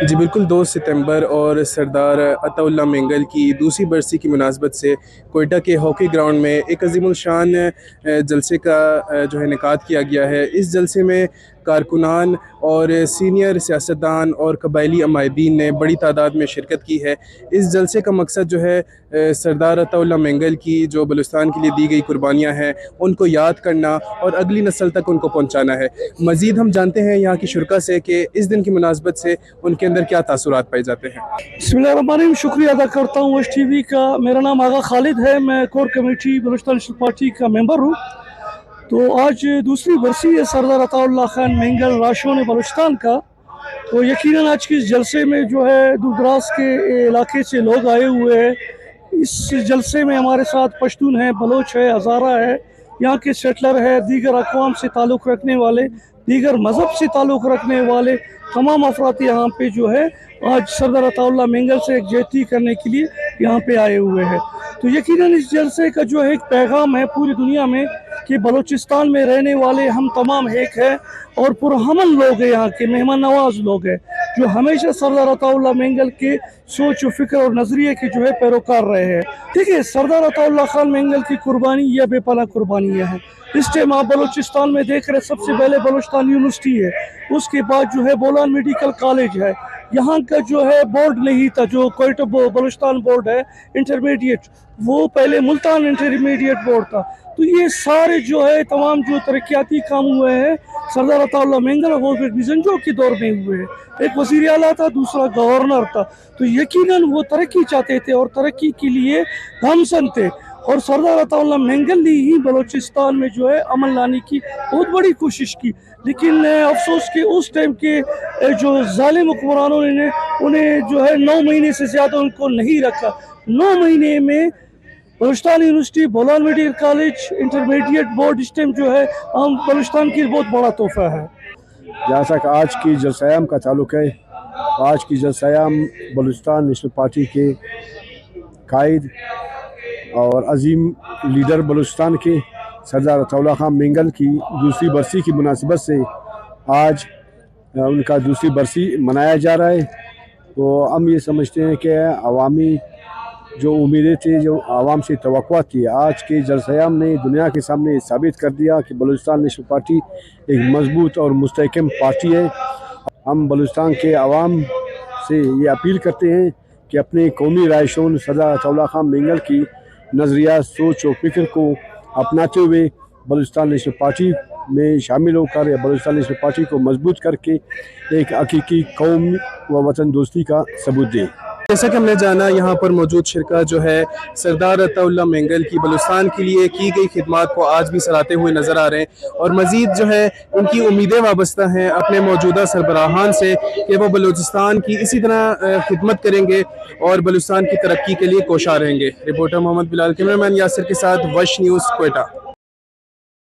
जी बिल्कुल, 2 सितंबर और सरदार अताउल्लाह मेंगल की दूसरी बरसी की मुनासबत से कोयटा के हॉकी ग्राउंड में एक अज़ीमुल-शान जलसे का जो है इनेकाद किया गया है। इस जलसे में कारकुनान और सीनियर सियासतदान और कबायली अमायदीन ने बड़ी तादाद में शिरकत की है। इस जलसे का मकसद जो है सरदार अताउल्लाह मेंगल की जो बलूचिस्तान के लिए दी गई कुर्बानियाँ हैं उनको याद करना और अगली नस्ल तक उनको पहुँचाना है। मज़ीद हम जानते हैं यहाँ की शुरका से कि इस दिन की मुनासबत से उनके अंदर क्या तासुरात पाए जाते हैं। बिस्मिल्लाहिर्रहमानिर्रहीम। शुक्रिया अदा करता हूँ एच टी वी का। मेरा नाम आगा खालिद है, मैं core committee Balochistan national party का मेंबर हूँ। तो आज दूसरी बरसी है सरदार अताउल्लाह खान मेंगल राशोन बलूचिस्तान का। तो यकीनन आज के इस जलसे में जो है दूर दराज के इलाके से लोग आए हुए हैं। इस जलसे में हमारे साथ पश्तून है, बलोच है, हज़ारा है, यहाँ के सेटलर है, दीगर अक़वाम से ताल्लुक़ रखने वाले, दीगर मज़हब से ताल्लुक़ रखने वाले तमाम अफराद यहाँ पे जो है आज सरदार अताउल्लाह मेंगल से एकजुटती करने के लिए यहाँ पे आए हुए हैं। तो यकीनन इस जलसे का जो है एक पैगाम है पूरी दुनिया में कि बलूचिस्तान में रहने वाले हम तमाम एक है और पुरअमन लोग हैं, यहाँ के मेहमान नवाज लोग हैं जो हमेशा सरदार अताउल्लाह मेंगल के सोच व फिक्र और नज़रिए के जो है पैरोकार रहे हैं। ठीक है, सरदार अताउल्लाह खान मेंगल की कुर्बानी यह बेपनाह कुर्बानियाँ हैं। इस टाइम आप बलूचिस्तान में देख रहे, सबसे पहले बलूचिस्तान यूनिवर्सिटी है, उसके बाद जो है बोलान मेडिकल कॉलेज है। यहाँ का जो है बोर्ड नहीं था, जो कोयटा बलूचिस्तान बोर्ड है इंटरमीडिएट, वो पहले मुल्तान इंटरमीडिएट बोर्ड था। तो ये सारे जो है तमाम जो तरक्याती काम हुए हैं सरदार अताउल्लाह मेंगल और बिजनजो के दौर में हुए हैं। एक वज़ीर आला था, दूसरा गवर्नर था। तो यकीनन वो तरक्की चाहते थे और तरक्की के लिए गामसन थे और सरदार अताउल्लाह मेंगल ने ही बलूचिस्तान में जो है अमन लाने की बहुत बड़ी कोशिश की। लेकिन अफसोस कि उस टाइम के जो जालिम हुक्मरानों ने उन्हें जो है 9 महीने से ज़्यादा उनको नहीं रखा। 9 महीने में Balochistan university, Bolan medical college, intermediate board इस टाइम जो है हम बलूचिस्तान की बहुत बड़ा तोहफा है। जहाँ तक आज की जलसयाम का ताल्लुक़ है, आज की जलसयाम बलूचिस्तान नेशनल पार्टी के कायद और अजीम लीडर बलूचिस्तान के सरदार अताउल्लाह खान मेंगल की दूसरी बरसी की मुनासिबत से आज उनका दूसरी बरसी मनाया जा रहा है। तो हम ये समझते हैं कि अवामी जो उम्मीदें थी, जो आवाम से तवक्कुआत थी, आज के जलसयाम ने दुनिया के सामने साबित कर दिया कि बलूचिस्तान नेशनल पार्टी एक मजबूत और मुस्तहकम पार्टी है। हम बलूचिस्तान के आवाम से ये अपील करते हैं कि अपने कौमी रायशून सरदार अताउल्लाह खान मेंगल की नज़रिया, सोच और फिक्र को अपनाते हुए बलूचिस्तान नेशनल पार्टी में शामिल होकर या बलूचिस्तान नेशनल पार्टी को मजबूत करके एक हकीकी कौम व वतन दोस्ती का सबूत दें। जैसा कि हमने जाना, यहाँ पर मौजूद शिरका जो है सरदार अताउल्लाह मेंगल की बलूचिस्तान के लिए की गई खिदमत को आज भी सराहते हुए नज़र आ रहे हैं और मज़ीद जो है उनकी उम्मीदें वाबस्ता हैं अपने मौजूदा सरबराहान से कि वो बलूचिस्तान की इसी तरह खिदमत करेंगे और बलूचिस्तान की तरक्की के लिए कोशा रहेंगे। रिपोर्टर मोहम्मद बिलाल, कैमरामैन यासिर के साथ वश न्यूज़, कोयटा।